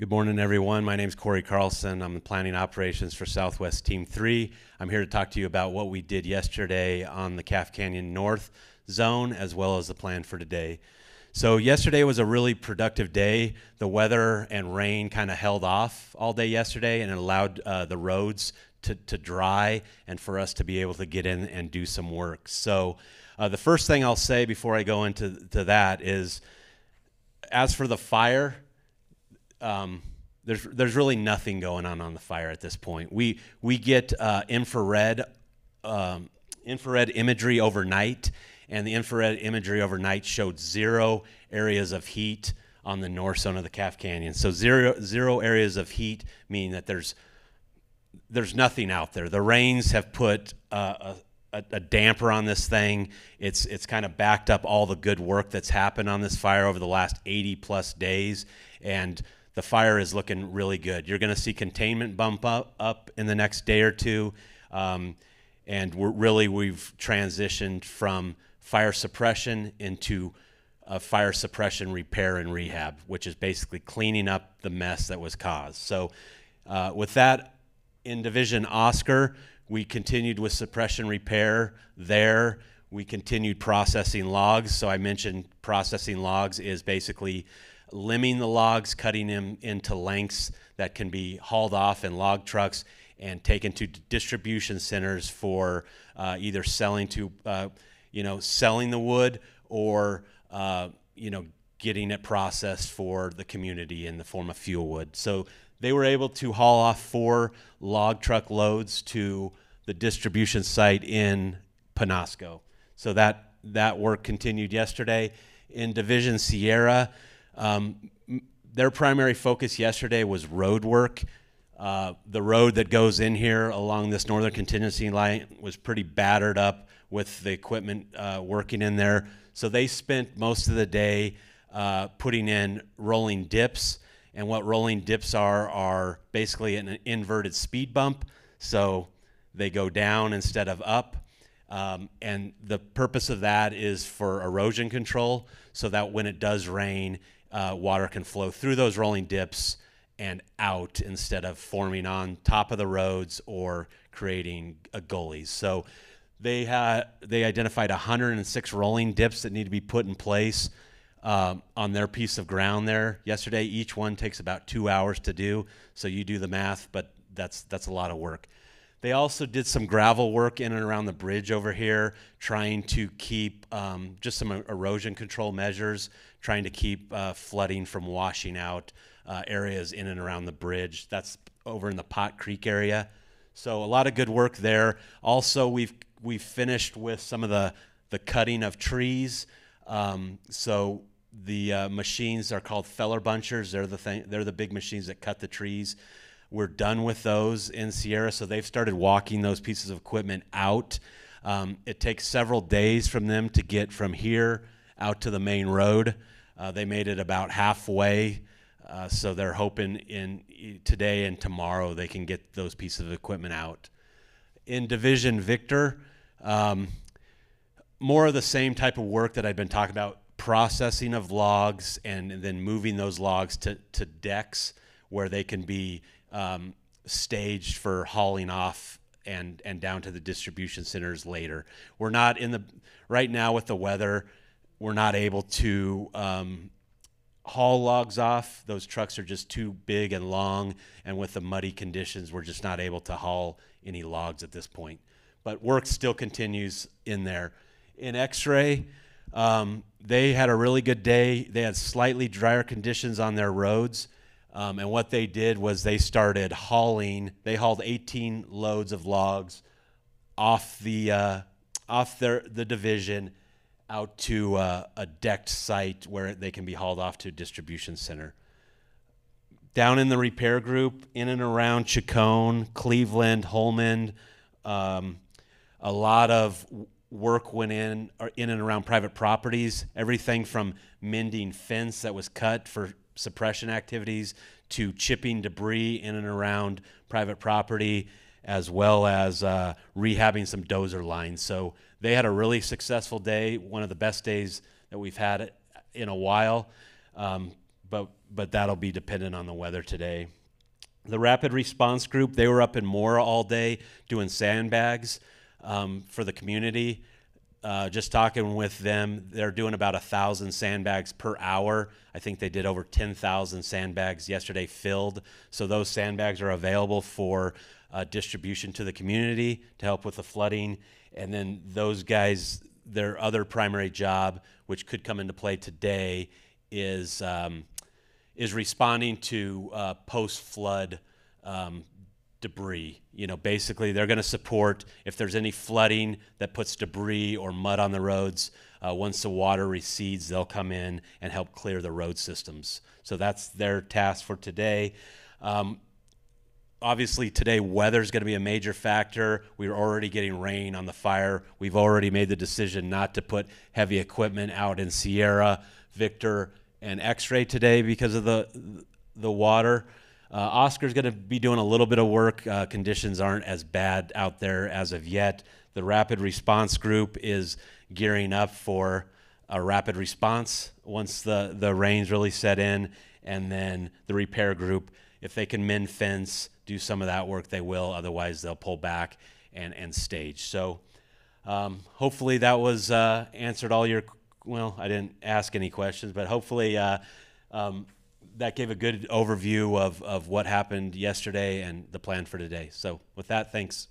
Good morning, everyone. My name is Corey Carlson. I'm the planning operations for Southwest Team 3. I'm here to talk to you about what we did yesterday on the Calf Canyon North zone, as well as the plan for today. So yesterday was a really productive day. The weather and rain kind of held off all day yesterday, and it allowed the roads to dry and for us to be able to get in and do some work. So the first thing I'll say before I go into that is, as for the fire, there's really nothing going on the fire at this point. We get infrared imagery overnight, and the infrared imagery overnight showed 0 areas of heat on the north zone of the Calf Canyon. So zero areas of heat, meaning that there's nothing out there. The rains have put a damper on this thing. It's kind of backed up all the good work that's happened on this fire over the last 80 plus days, and the fire is looking really good. You're going to see containment bump up in the next day or two, and we've transitioned from fire suppression into fire suppression repair and rehab, which is basically cleaning up the mess that was caused. So with that, in Division Oscar, we continued with suppression repair there. We continued processing logs. So I mentioned processing logs is basically limbing the logs, cutting them into lengths that can be hauled off in log trucks and taken to distribution centers for either selling the wood, or getting it processed for the community in the form of fuel wood. So they were able to haul off 4 log truck loads to the distribution site in Penasco. So that work continued yesterday. In Division Sierra, their primary focus yesterday was road work. The road that goes in here along this northern contingency line was pretty battered up with the equipment working in there. So they spent most of the day putting in rolling dips. And what rolling dips are basically an inverted speed bump. So they go down instead of up. And the purpose of that is for erosion control, so that when it does rain, water can flow through those rolling dips and out instead of forming on top of the roads or creating gullies. So they identified 106 rolling dips that need to be put in place on their piece of ground there yesterday. Each one takes about 2 hours to do, so you do the math, but that's a lot of work. They also did some gravel work in and around the bridge over here, trying to keep just some erosion control measures, trying to keep flooding from washing out areas in and around the bridge. That's over in the Pot Creek area. So a lot of good work there. Also, we've finished with some of the cutting of trees. So the machines are called feller bunchers. They're the big machines that cut the trees. We're done with those in Sierra, so they've started walking those pieces of equipment out. It takes several days from them to get from here out to the main road. They made it about halfway, so they're hoping in today and tomorrow they can get those pieces of equipment out. In Division Victor, more of the same type of work that I've been talking about, processing of logs and then moving those logs to decks where they can be staged for hauling off and down to the distribution centers later. We're not right now with the weather, we're not able to haul logs off. Those trucks are just too big and long, and with the muddy conditions, we're just not able to haul any logs at this point. But work still continues in there. In X-ray, they had a really good day. They had slightly drier conditions on their roads. And what they did was they started hauling. They hauled 18 loads of logs off the division out to a decked site where they can be hauled off to a distribution center. Down in the repair group, in and around Chacon, Cleveland, Holman, a lot of work went in and around private properties. Everything from mending fence that was cut for suppression activities to chipping debris in and around private property, as well as rehabbing some dozer lines. So they had a really successful day, one of the best days that we've had in a while. but that'll be dependent on the weather today. The rapid response group, they were up in Mora all day doing sandbags for the community. Just talking with them, they're doing about 1,000 sandbags per hour. I think they did over 10,000 sandbags yesterday filled. So those sandbags are available for distribution to the community to help with the flooding. And then those guys, their other primary job, which could come into play today, is responding to post-flood debris. You know, basically they're going to support if there's any flooding that puts debris or mud on the roads. Once the water recedes, they'll come in and help clear the road systems. So that's their task for today. Obviously today weather's going to be a major factor. We're already getting rain on the fire. We've already made the decision not to put heavy equipment out in Sierra, Victor, and X-Ray today because of the water. Oscar's going to be doing a little bit of work. Conditions aren't as bad out there as of yet. The rapid response group is gearing up for a rapid response once the rains really set in. And then the repair group, if they can mend fence, do some of that work, they will. Otherwise, they'll pull back and stage. So hopefully that was answered all your, well, I didn't ask any questions, but hopefully that gave a good overview of what happened yesterday and the plan for today. So with that, thanks.